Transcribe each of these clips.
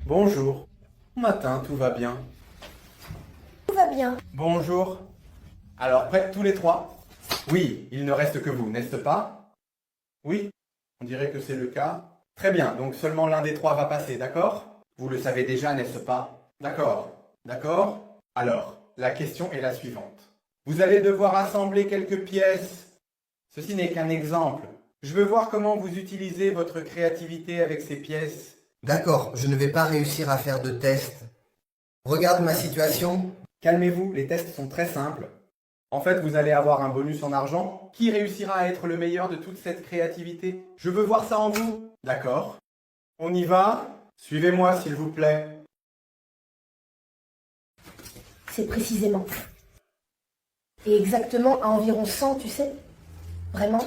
Bonjour. Bon matin, tout va bien. Tout va bien. Bonjour. Alors, prêts tous les trois? Oui, il ne reste que vous, n'est-ce pas? Oui, on dirait que c'est le cas. Très bien, donc seulement l'un des trois va passer, d'accord? Vous le savez déjà, n'est-ce pas? D'accord. D'accord? Alors, la question est la suivante. Vous allez devoir assembler quelques pièces. Ceci n'est qu'un exemple. Je veux voir comment vous utilisez votre créativité avec ces pièces. D'accord, je ne vais pas réussir à faire de test. Regarde ma situation. Calmez-vous, les tests sont très simples. En fait, vous allez avoir un bonus en argent. Qui réussira à être le meilleur de toute cette créativité? Je veux voir ça en vous. D'accord. On y va? Suivez-moi, s'il vous plaît. C'est précisément. Et exactement à environ 100, tu sais. Vraiment.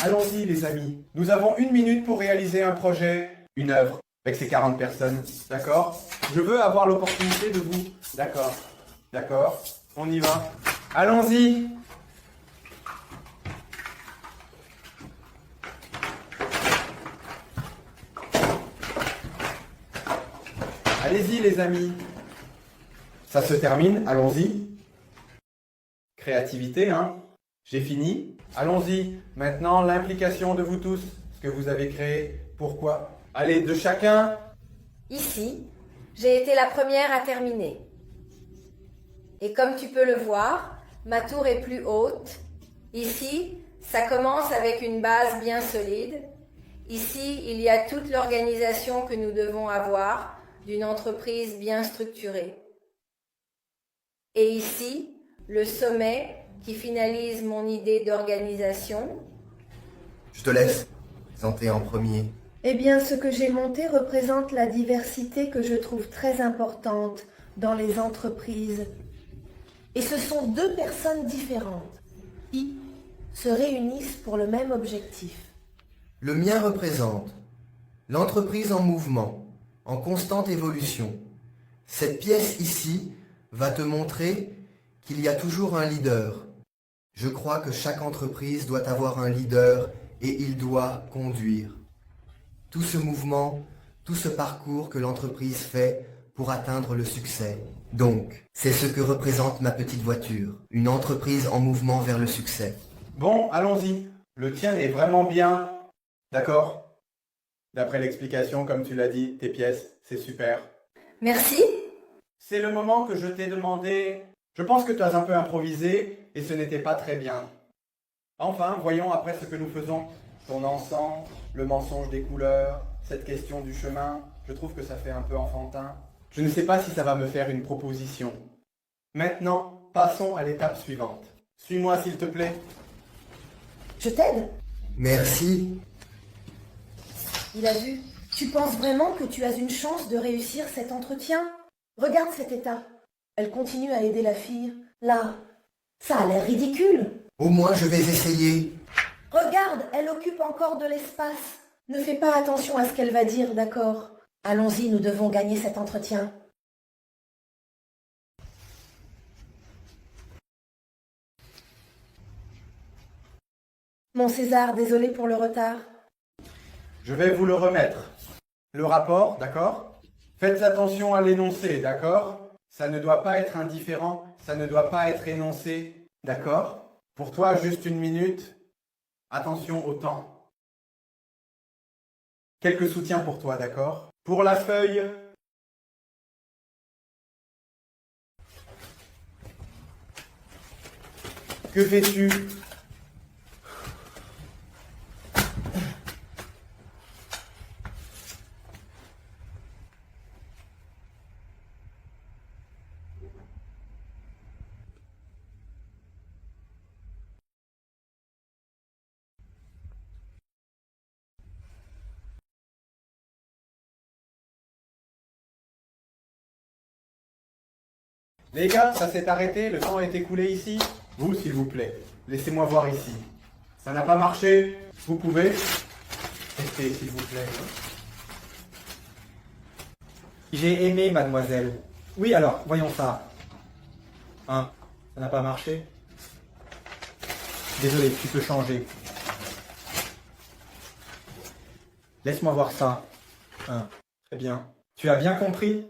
Allons-y, les amis. Nous avons 1 minute pour réaliser un projet, une œuvre, avec ces 40 personnes. D'accord? Je veux avoir l'opportunité de vous. D'accord. D'accord. On y va. Allons-y. Allez-y, les amis. Ça se termine, allons-y. Créativité, hein? J'ai fini. Allons-y. Maintenant, l'implication de vous tous. Ce que vous avez créé. Pourquoi? Allez, de chacun. Ici, j'ai été la première à terminer. Et comme tu peux le voir, ma tour est plus haute. Ici, ça commence avec une base bien solide. Ici, il y a toute l'organisation que nous devons avoir d'une entreprise bien structurée. Et ici, le sommet qui finalise mon idée d'organisation. Je te laisse présenter en premier. Eh bien, ce que j'ai monté représente la diversité que je trouve très importante dans les entreprises. Et ce sont deux personnes différentes qui se réunissent pour le même objectif. Le mien représente l'entreprise en mouvement, en constante évolution. Cette pièce ici va te montrer qu'il y a toujours un leader. Je crois que chaque entreprise doit avoir un leader et il doit conduire. Tout ce mouvement, tout ce parcours que l'entreprise fait pour atteindre le succès. Donc, c'est ce que représente ma petite voiture, une entreprise en mouvement vers le succès. Bon, allons-y. Le tien est vraiment bien. D'accord? D'après l'explication, comme tu l'as dit, tes pièces, c'est super. Merci. C'est le moment que je t'ai demandé. Je pense que tu as un peu improvisé et ce n'était pas très bien. Enfin, voyons après ce que nous faisons. Ton encens, le mensonge des couleurs, cette question du chemin, je trouve que ça fait un peu enfantin. Je ne sais pas si ça va me faire une proposition. Maintenant, passons à l'étape suivante. Suis-moi s'il te plaît. Je t'aide. Merci. Il a vu. Tu penses vraiment que tu as une chance de réussir cet entretien? Regarde cet état. Elle continue à aider la fille. Là, ça a l'air ridicule. Au moins je vais essayer. Regarde, elle occupe encore de l'espace. Ne fais pas attention à ce qu'elle va dire, d'accord? Allons-y, nous devons gagner cet entretien. Mon César, désolé pour le retard. Je vais vous le remettre. Le rapport, d'accord? Faites attention à l'énoncé, d'accord? Ça ne doit pas être indifférent, ça ne doit pas être énoncé, d'accord? Pour toi, juste 1 minute. Attention au temps. Quelques soutiens pour toi, d'accord? Pour la feuille. Que fais-tu? Les gars, ça s'est arrêté, le temps est écoulé ici. Vous, s'il vous plaît, laissez-moi voir ici. Ça n'a pas marché? Vous pouvez? Restez, s'il vous plaît. J'ai aimé, mademoiselle. Oui, alors, voyons ça. Hein, ça n'a pas marché? Désolé, tu peux changer. Laisse-moi voir ça. Hein, très bien. Tu as bien compris?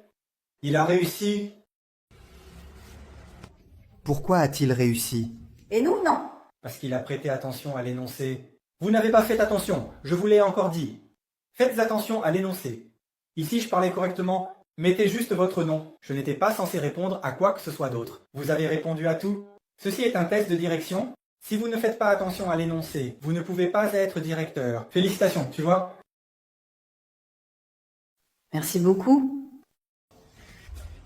Il a réussi. Pourquoi a-t-il réussi? Et nous, non. Parce qu'il a prêté attention à l'énoncé. Vous n'avez pas fait attention, je vous l'ai encore dit. Faites attention à l'énoncé. Ici, je parlais correctement. Mettez juste votre nom. Je n'étais pas censé répondre à quoi que ce soit d'autre. Vous avez répondu à tout. Ceci est un test de direction. Si vous ne faites pas attention à l'énoncé, vous ne pouvez pas être directeur. Félicitations, tu vois? Merci beaucoup.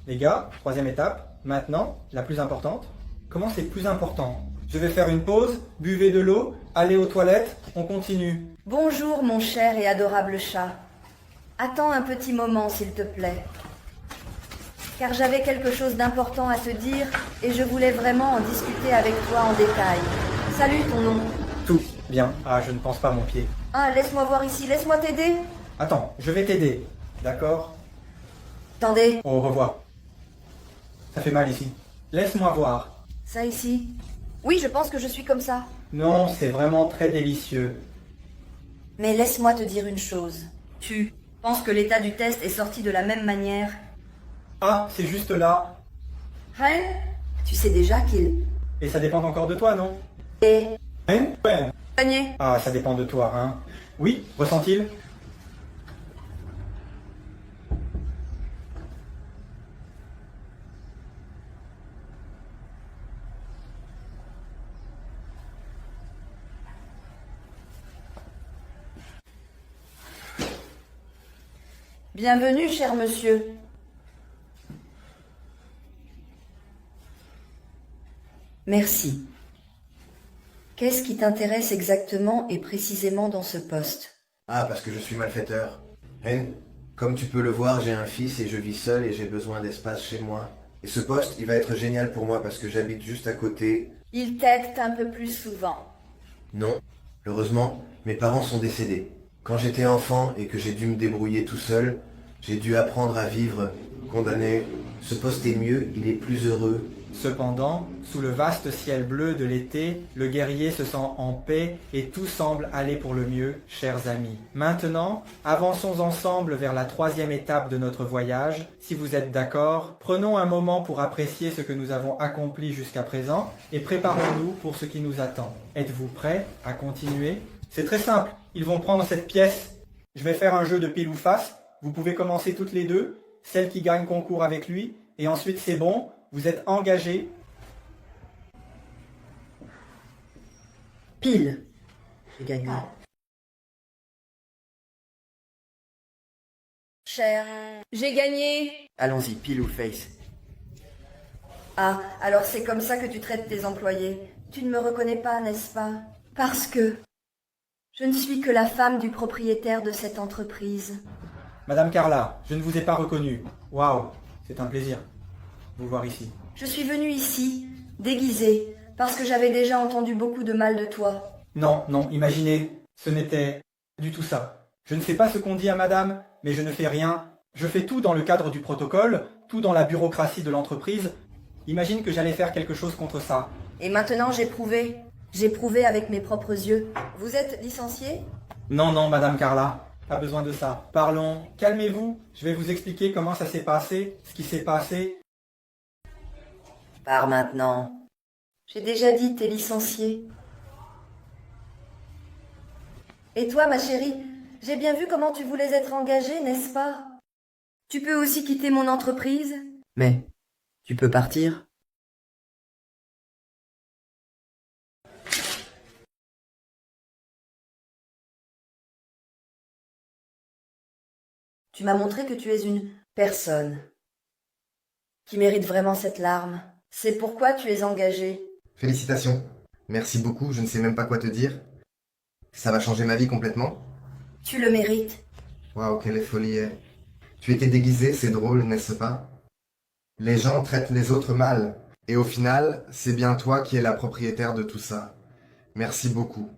Les gars, troisième étape. Maintenant, la plus importante. Comment c'est plus important? Je vais faire une pause, buvez de l'eau, allez aux toilettes, on continue. Bonjour, mon cher et adorable chat. Attends un petit moment, s'il te plaît. Car j'avais quelque chose d'important à te dire et je voulais vraiment en discuter avec toi en détail. Salut, ton nom. Tout bien. Ah, je ne pense pas mon pied. Ah, laisse-moi voir ici, laisse-moi t'aider. Attends, je vais t'aider. D'accord? Attendez, Au revoir. Ça fait mal ici. Laisse-moi voir. ça ici. Oui, je pense que je suis comme ça. Non, c'est vraiment très délicieux. Mais laisse-moi te dire une chose. Tu penses que l'état du test est sorti de la même manière? Ah, c'est juste là. Hein? Tu sais déjà qu'il Et ça dépend encore de toi, non? est Hein? Ouais. gagné. Ah, ça dépend de toi, hein. Oui, ressent-il? Bienvenue, cher monsieur. Merci. Qu'est-ce qui t'intéresse exactement et précisément dans ce poste? Ah, parce que je suis malfaiteur. Hein? Comme tu peux le voir, j'ai un fils et je vis seul et j'ai besoin d'espace chez moi. Et ce poste, il va être génial pour moi parce que j'habite juste à côté. Il t'aide un peu plus souvent. Non, heureusement, mes parents sont décédés. Quand j'étais enfant et que j'ai dû me débrouiller tout seul, j'ai dû apprendre à vivre condamné. Ce poste est mieux, il est plus heureux. Cependant, sous le vaste ciel bleu de l'été, le guerrier se sent en paix et tout semble aller pour le mieux, chers amis. Maintenant, avançons ensemble vers la troisième étape de notre voyage. Si vous êtes d'accord, prenons un moment pour apprécier ce que nous avons accompli jusqu'à présent et préparons-nous pour ce qui nous attend. Êtes-vous prêts à continuer? C'est très simple, ils vont prendre cette pièce. Je vais faire un jeu de pile ou face. Vous pouvez commencer toutes les deux, celle qui gagne concourt avec lui, et ensuite c'est bon. Vous êtes engagés. Pile. J'ai gagné. Cher, j'ai gagné. Allons-y, pile ou face. Ah, alors c'est comme ça que tu traites tes employés. Tu ne me reconnais pas, n'est-ce pas? Parce que je ne suis que la femme du propriétaire de cette entreprise. Madame Carla, je ne vous ai pas reconnu. Waouh, c'est un plaisir de vous voir ici. Je suis venue ici, déguisée, parce que j'avais déjà entendu beaucoup de mal de toi. Non, non, imaginez, ce n'était du tout ça. Je ne sais pas ce qu'on dit à madame, mais je ne fais rien. Je fais tout dans le cadre du protocole, tout dans la bureaucratie de l'entreprise. Imagine que j'allais faire quelque chose contre ça. Et maintenant j'ai prouvé. J'ai prouvé avec mes propres yeux. Vous êtes licencié? Non, non, Madame Carla, pas besoin de ça. Parlons, calmez-vous, je vais vous expliquer comment ça s'est passé, ce qui s'est passé. Pars maintenant. J'ai déjà dit, t'es licencié. Et toi, ma chérie, j'ai bien vu comment tu voulais être engagée, n'est-ce pas? Tu peux aussi quitter mon entreprise? Mais, tu peux partir? Tu m'as montré que tu es une personne qui mérite vraiment cette larme. C'est pourquoi tu es engagée. Félicitations. Merci beaucoup, je ne sais même pas quoi te dire. Ça va changer ma vie complètement. Tu le mérites. Waouh, quelle folie. Tu étais déguisé, c'est drôle, n'est-ce pas? Les gens traitent les autres mal. Et au final, c'est bien toi qui es la propriétaire de tout ça. Merci beaucoup.